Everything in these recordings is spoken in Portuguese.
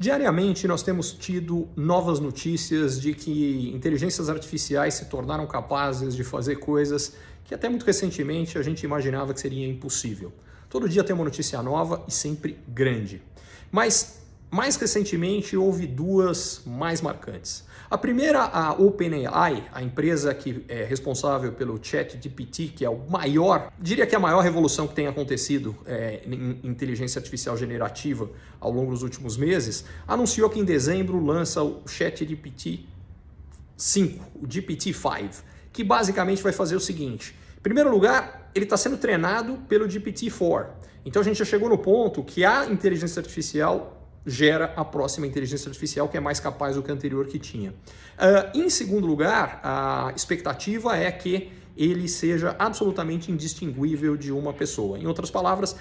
Diariamente nós temos tido novas notícias de que inteligências artificiais se tornaram capazes de fazer coisas que até muito recentemente a gente imaginava que seria impossível. Todo dia tem uma notícia nova e sempre grande. Mas mais recentemente houve duas mais marcantes. A primeira, a OpenAI, a empresa que é responsável pelo ChatGPT, que é o maior, diria que é a maior revolução que tem acontecido em inteligência artificial generativa ao longo dos últimos meses, anunciou que em dezembro lança o ChatGPT 5, o GPT-5, que basicamente vai fazer o seguinte. Em primeiro lugar, ele está sendo treinado pelo GPT-4. Então a gente já chegou no ponto que a inteligência artificial gera a próxima inteligência artificial que é mais capaz do que a anterior que tinha. Em segundo lugar, a expectativa é que ele seja absolutamente indistinguível de uma pessoa. Em outras palavras,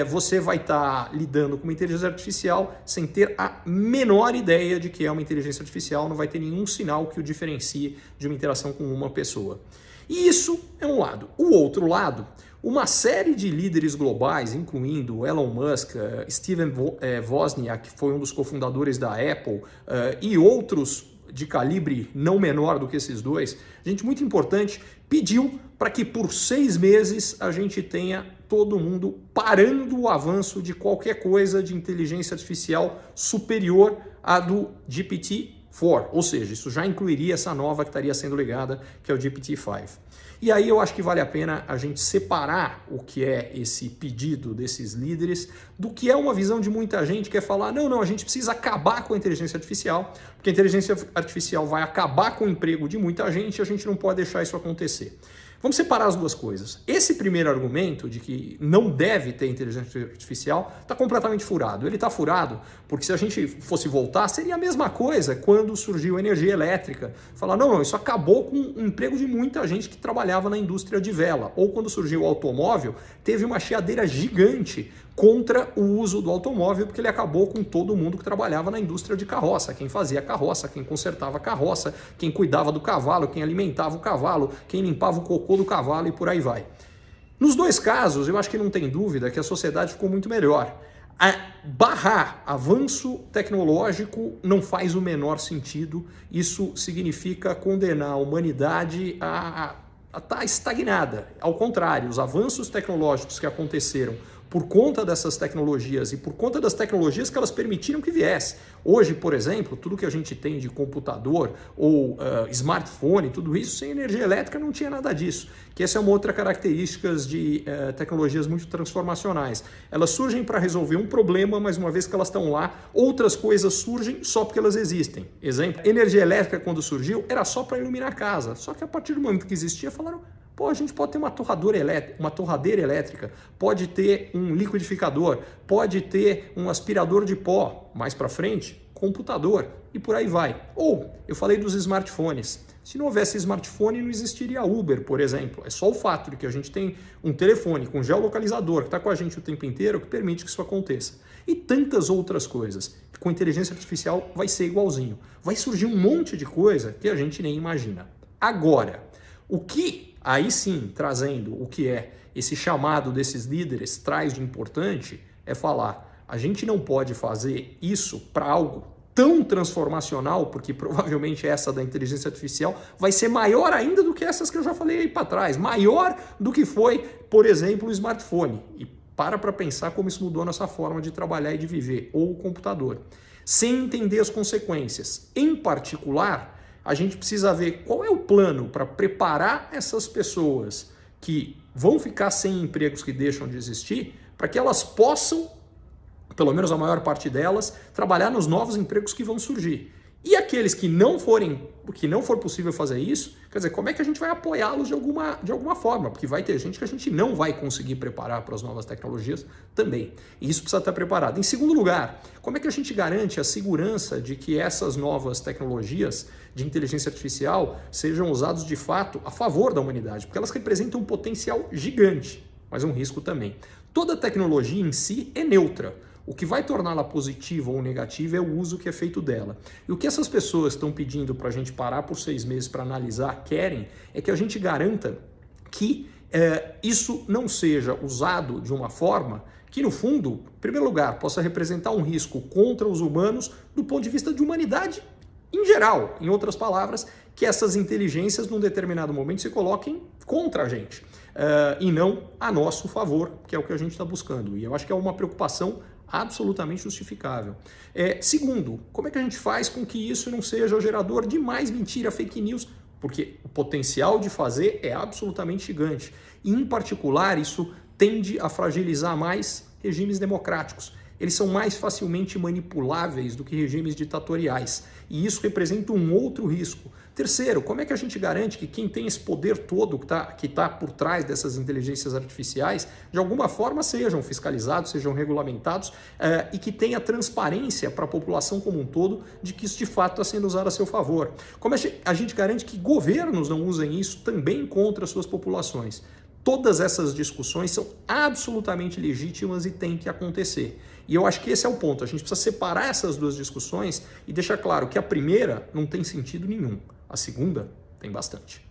você vai estar lidando com uma inteligência artificial sem ter a menor ideia de que é uma inteligência artificial, não vai ter nenhum sinal que o diferencie de uma interação com uma pessoa. E isso é um lado. O outro lado, uma série de líderes globais, incluindo Elon Musk, Steven Wozniak, que foi um dos cofundadores da Apple, e outros de calibre não menor do que esses dois, gente muito importante, pediu para que por 6 meses a gente tenha todo mundo parando o avanço de qualquer coisa de inteligência artificial superior à do GPT-4, ou seja, isso já incluiria essa nova que estaria sendo ligada, que é o GPT-5. E aí eu acho que vale a pena a gente separar o que é esse pedido desses líderes do que é uma visão de muita gente que é falar, não, a gente precisa acabar com a inteligência artificial, porque a inteligência artificial vai acabar com o emprego de muita gente e a gente não pode deixar isso acontecer. Vamos separar as duas coisas. Esse primeiro argumento de que não deve ter inteligência artificial está completamente furado. Ele está furado porque se a gente fosse voltar, seria a mesma coisa quando surgiu a energia elétrica. Falar, não, isso acabou com o emprego de muita gente que trabalhava na indústria de vela. Ou quando surgiu o automóvel, teve uma chiadeira gigante contra o uso do automóvel, porque ele acabou com todo mundo que trabalhava na indústria de carroça, quem fazia carroça, quem consertava carroça, quem cuidava do cavalo, quem alimentava o cavalo, quem limpava o cocô do cavalo e por aí vai. Nos dois casos, eu acho que não tem dúvida que a sociedade ficou muito melhor. Barrar avanço tecnológico não faz o menor sentido, isso significa condenar a humanidade a estar estagnada. Ao contrário, os avanços tecnológicos que aconteceram por conta dessas tecnologias e por conta das tecnologias que elas permitiram que viesse. Hoje, por exemplo, tudo que a gente tem de computador ou smartphone, tudo isso sem energia elétrica não tinha nada disso. Que essa é uma outra característica de tecnologias muito transformacionais. Elas surgem para resolver um problema, mas uma vez que elas estão lá, outras coisas surgem só porque elas existem. Exemplo, energia elétrica quando surgiu era só para iluminar a casa. Só que a partir do momento que existia, falaram, pô, a gente pode ter uma torradeira elétrica, pode ter um liquidificador, pode ter um aspirador de pó, mais para frente, computador e por aí vai. Ou, eu falei dos smartphones. Se não houvesse smartphone, não existiria Uber, por exemplo. É só o fato de que a gente tem um telefone com geolocalizador que está com a gente o tempo inteiro que permite que isso aconteça. E tantas outras coisas. Com inteligência artificial vai ser igualzinho. Vai surgir um monte de coisa que a gente nem imagina. Agora, o que, aí sim, trazendo o que é esse chamado desses líderes traz de importante, é falar, a gente não pode fazer isso para algo tão transformacional, porque provavelmente essa da inteligência artificial vai ser maior ainda do que essas que eu já falei aí para trás, maior do que foi, por exemplo, o smartphone. E para pensar como isso mudou a nossa forma de trabalhar e de viver, ou o computador. Sem entender as consequências. Em particular, a gente precisa ver qual é o plano para preparar essas pessoas que vão ficar sem empregos que deixam de existir, para que elas possam, pelo menos a maior parte delas, trabalhar nos novos empregos que vão surgir. E aqueles que não for possível fazer isso, quer dizer, como é que a gente vai apoiá-los de alguma forma? Porque vai ter gente que a gente não vai conseguir preparar para as novas tecnologias também. E isso precisa estar preparado. Em segundo lugar, como é que a gente garante a segurança de que essas novas tecnologias de inteligência artificial sejam usadas de fato a favor da humanidade? Porque elas representam um potencial gigante, mas um risco também. Toda tecnologia em si é neutra. O que vai torná-la positiva ou negativa é o uso que é feito dela. E o que essas pessoas estão pedindo para a gente parar por 6 meses para analisar, querem, é que a gente garanta que isso não seja usado de uma forma que no fundo, em primeiro lugar, possa representar um risco contra os humanos do ponto de vista de humanidade em geral. Em outras palavras, que essas inteligências num determinado momento se coloquem contra a gente e não a nosso favor, que é o que a gente está buscando. E eu acho que é uma preocupação absolutamente justificável. Segundo, como é que a gente faz com que isso não seja gerador de mais mentira, fake news? Porque o potencial de fazer é absolutamente gigante. E, em particular, isso tende a fragilizar mais regimes democráticos. Eles são mais facilmente manipuláveis do que regimes ditatoriais. E isso representa um outro risco. Terceiro, como é que a gente garante que quem tem esse poder todo que tá por trás dessas inteligências artificiais, de alguma forma sejam fiscalizados, sejam regulamentados e que tenha transparência para a população como um todo de que isso de fato está sendo usado a seu favor? Como a gente garante que governos não usem isso também contra suas populações? Todas essas discussões são absolutamente legítimas e têm que acontecer. E eu acho que esse é o ponto. A gente precisa separar essas duas discussões e deixar claro que a primeira não tem sentido nenhum. A segunda tem bastante.